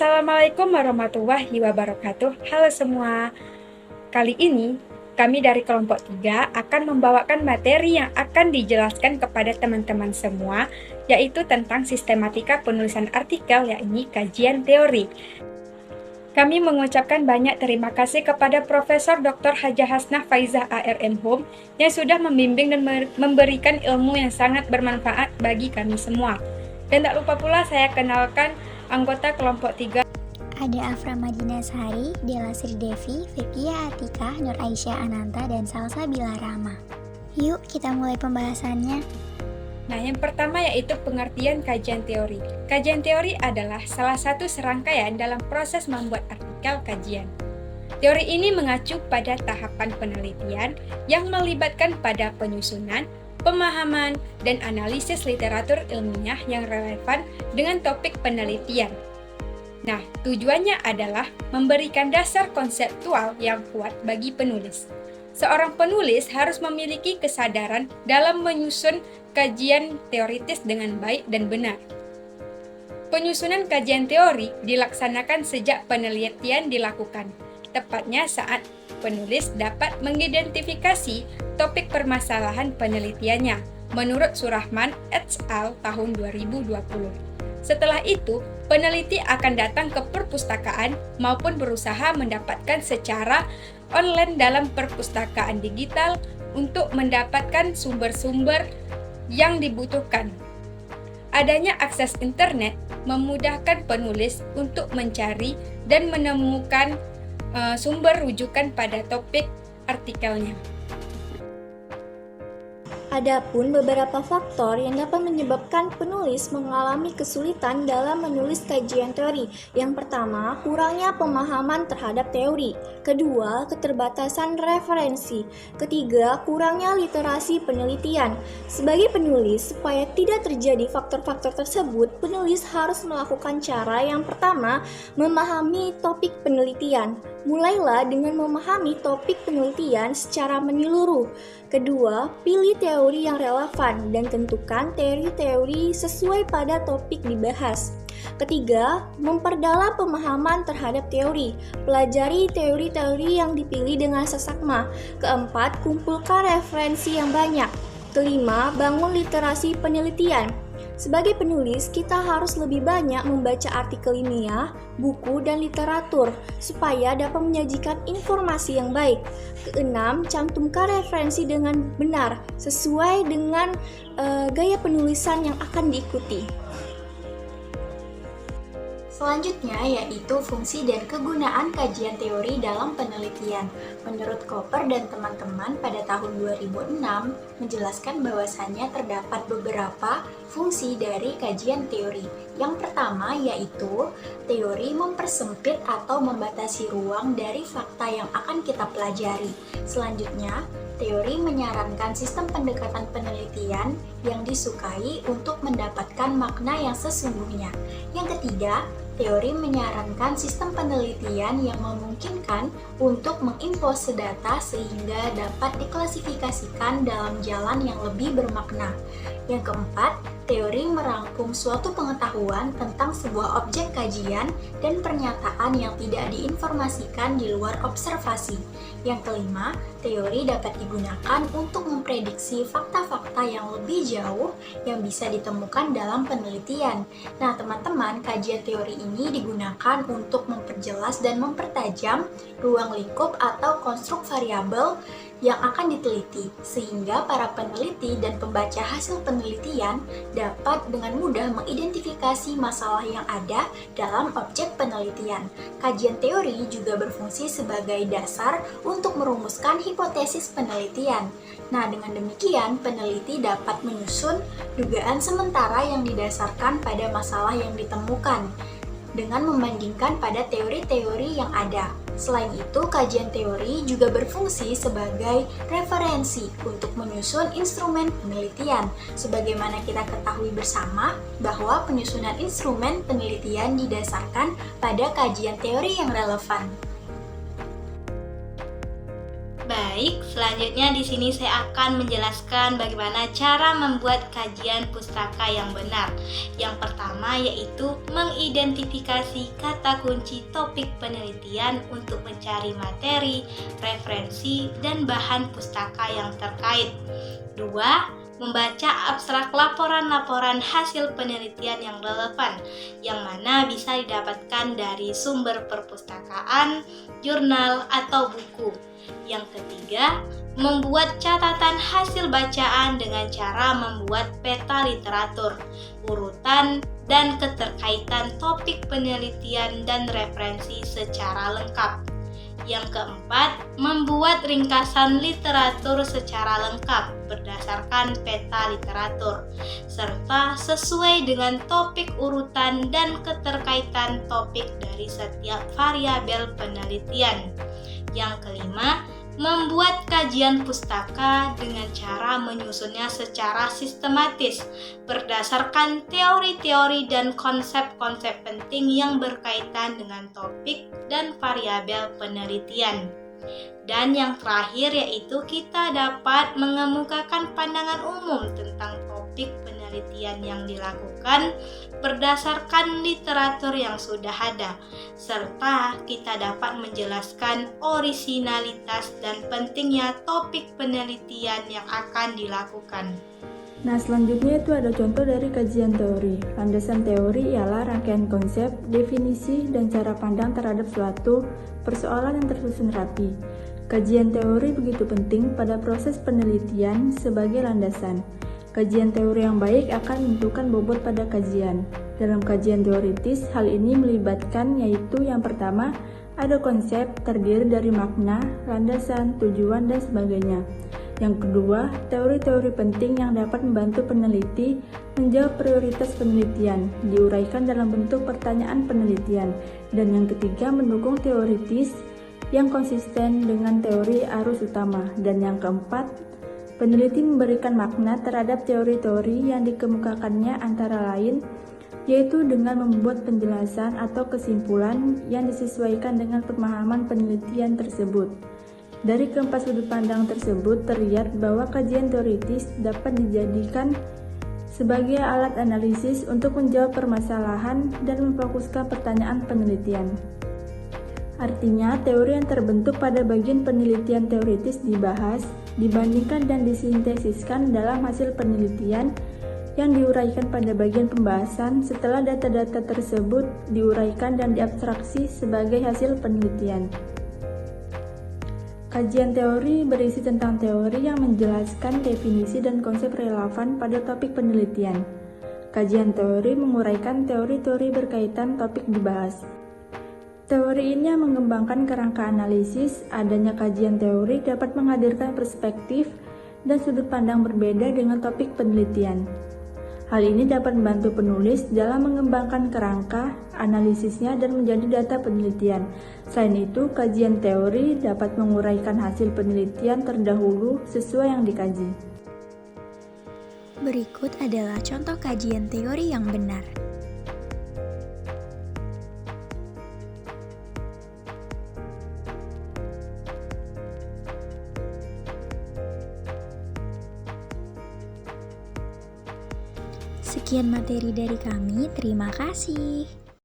Assalamualaikum warahmatullahi wabarakatuh. Halo semua. Kali ini kami dari kelompok 3 akan membawakan materi yang akan dijelaskan kepada teman-teman semua, yaitu tentang sistematika penulisan artikel, yakni kajian teori. Kami mengucapkan banyak terima kasih kepada Profesor Dr. Hajah Hasnah Faizah ARM Home yang sudah membimbing dan memberikan ilmu yang sangat bermanfaat bagi kami semua. Dan tak lupa pula saya kenalkan anggota kelompok 3. Ada Afra Madina Sari, Dela Sri Devi, Firkia Atika, Nur Aisyah Ananta, dan Salsabila Rama. Yuk kita mulai pembahasannya. Nah, yang pertama yaitu pengertian kajian teori. Kajian teori adalah salah satu serangkaian dalam proses membuat artikel kajian. Teori ini mengacu pada tahapan penelitian yang melibatkan pada penyusunan, pemahaman, dan analisis literatur ilmiah yang relevan dengan topik penelitian. Nah, tujuannya adalah memberikan dasar konseptual yang kuat bagi penulis. Seorang penulis harus memiliki kesadaran dalam menyusun kajian teoritis dengan baik dan benar. Penyusunan kajian teori dilaksanakan sejak penelitian dilakukan, tepatnya saat penulis dapat mengidentifikasi topik permasalahan penelitiannya, menurut Surahman et al. Tahun 2020. Setelah itu, peneliti akan datang ke perpustakaan maupun berusaha mendapatkan secara online dalam perpustakaan digital untuk mendapatkan sumber-sumber yang dibutuhkan. Adanya akses internet memudahkan penulis untuk mencari dan menemukan sumber rujukan pada topik artikelnya. Adapun beberapa faktor yang dapat menyebabkan penulis mengalami kesulitan dalam menulis kajian teori. Yang pertama, kurangnya pemahaman terhadap teori. Kedua, keterbatasan referensi. Ketiga, kurangnya literasi penelitian. Sebagai penulis, supaya tidak terjadi faktor-faktor tersebut, penulis harus melakukan cara yang pertama, memahami topik penelitian. Mulailah dengan memahami topik penelitian secara menyeluruh. Kedua, pilih teori yang relevan dan tentukan teori-teori sesuai pada topik dibahas. Ketiga, memperdalam pemahaman terhadap teori. Pelajari teori-teori yang dipilih dengan seksama. Keempat, kumpulkan referensi yang banyak. Kelima, bangun literasi penelitian. Sebagai penulis, kita harus lebih banyak membaca artikel ilmiah, buku, dan literatur supaya dapat menyajikan informasi yang baik. Keenam, cantumkan referensi dengan benar sesuai dengan gaya penulisan yang akan diikuti. Selanjutnya yaitu fungsi dan kegunaan kajian teori dalam penelitian. Menurut Koper dan teman-teman pada tahun 2006 menjelaskan bahwasannya terdapat beberapa fungsi dari kajian teori. Yang pertama yaitu teori mempersempit atau membatasi ruang dari fakta yang akan kita pelajari. Selanjutnya, teori menyarankan sistem pendekatan penelitian yang disukai untuk mendapatkan makna yang sesungguhnya. Yang ketiga, teori menyarankan sistem penelitian yang memungkinkan untuk mengimpose data sehingga dapat diklasifikasikan dalam jalan yang lebih bermakna. Yang keempat, teori merangkum suatu pengetahuan tentang sebuah objek kajian dan pernyataan yang tidak diinformasikan di luar observasi. Yang kelima, teori dapat digunakan untuk memprediksi fakta-fakta yang lebih jauh yang bisa ditemukan dalam penelitian. Nah, teman-teman, kajian teori ini digunakan untuk memperjelas dan mempertajam ruang lingkup atau konstruk variabel yang akan diteliti, sehingga para peneliti dan pembaca hasil penelitian dapat dengan mudah mengidentifikasi masalah yang ada dalam objek penelitian. Kajian teori juga berfungsi sebagai dasar untuk merumuskan hipotesis penelitian. Nah, dengan demikian, peneliti dapat menyusun dugaan sementara yang didasarkan pada masalah yang ditemukan dengan membandingkan pada teori-teori yang ada. Selain itu, kajian teori juga berfungsi sebagai referensi untuk menyusun instrumen penelitian. Sebagaimana kita ketahui bersama bahwa penyusunan instrumen penelitian didasarkan pada kajian teori yang relevan. Baik, selanjutnya di sini saya akan menjelaskan bagaimana cara membuat kajian pustaka yang benar. Yang pertama yaitu mengidentifikasi kata kunci topik penelitian untuk mencari materi, referensi, dan bahan pustaka yang terkait. 2. Membaca abstrak laporan-laporan hasil penelitian yang relevan, yang mana bisa didapatkan dari sumber perpustakaan, jurnal, atau buku. Yang ketiga, membuat catatan hasil bacaan dengan cara membuat peta literatur, urutan, dan keterkaitan topik penelitian dan referensi secara lengkap. Yang keempat, membuat ringkasan literatur secara lengkap berdasarkan peta literatur, serta sesuai dengan topik urutan dan keterkaitan topik dari setiap variabel penelitian. Yang kelima, membuat kajian pustaka dengan cara menyusunnya secara sistematis berdasarkan teori-teori dan konsep-konsep penting yang berkaitan dengan topik dan variabel penelitian. Dan yang terakhir yaitu kita dapat mengemukakan pandangan umum tentang topik penelitian yang dilakukan berdasarkan literatur yang sudah ada, serta kita dapat menjelaskan orisinalitas dan pentingnya topik penelitian yang akan dilakukan. Nah, selanjutnya itu ada contoh dari kajian teori. Landasan teori ialah rangkaian konsep, definisi, dan cara pandang terhadap suatu persoalan yang tersusun rapi. Kajian teori begitu penting pada proses penelitian sebagai landasan. Kajian teori yang baik akan menentukan bobot pada kajian. Dalam kajian teoritis, hal ini melibatkan yaitu yang pertama, ada konsep terdiri dari makna, landasan, tujuan, dan sebagainya. Yang kedua, teori-teori penting yang dapat membantu peneliti menjawab prioritas penelitian, diuraikan dalam bentuk pertanyaan penelitian. Dan yang ketiga, mendukung teoritis yang konsisten dengan teori arus utama. Dan yang keempat, peneliti memberikan makna terhadap teori-teori yang dikemukakannya antara lain, yaitu dengan membuat penjelasan atau kesimpulan yang disesuaikan dengan pemahaman penelitian tersebut. Dari keempat sudut pandang tersebut terlihat bahwa kajian teoritis dapat dijadikan sebagai alat analisis untuk menjawab permasalahan dan memfokuskan pertanyaan penelitian. Artinya, teori yang terbentuk pada bagian penelitian teoritis dibahas, dibandingkan dan disintesiskan dalam hasil penelitian yang diuraikan pada bagian pembahasan setelah data-data tersebut diuraikan dan diabstraksi sebagai hasil penelitian. Kajian teori berisi tentang teori yang menjelaskan definisi dan konsep relevan pada topik penelitian. Kajian teori menguraikan teori-teori berkaitan topik dibahas. Teori ini mengembangkan kerangka analisis. Adanya kajian teori dapat menghadirkan perspektif dan sudut pandang berbeda dengan topik penelitian. Hal ini dapat membantu penulis dalam mengembangkan kerangka analisisnya dan menjadi data penelitian. Selain itu, kajian teori dapat menguraikan hasil penelitian terdahulu sesuai yang dikaji. Berikut adalah contoh kajian teori yang benar. Sekian materi dari kami, terima kasih.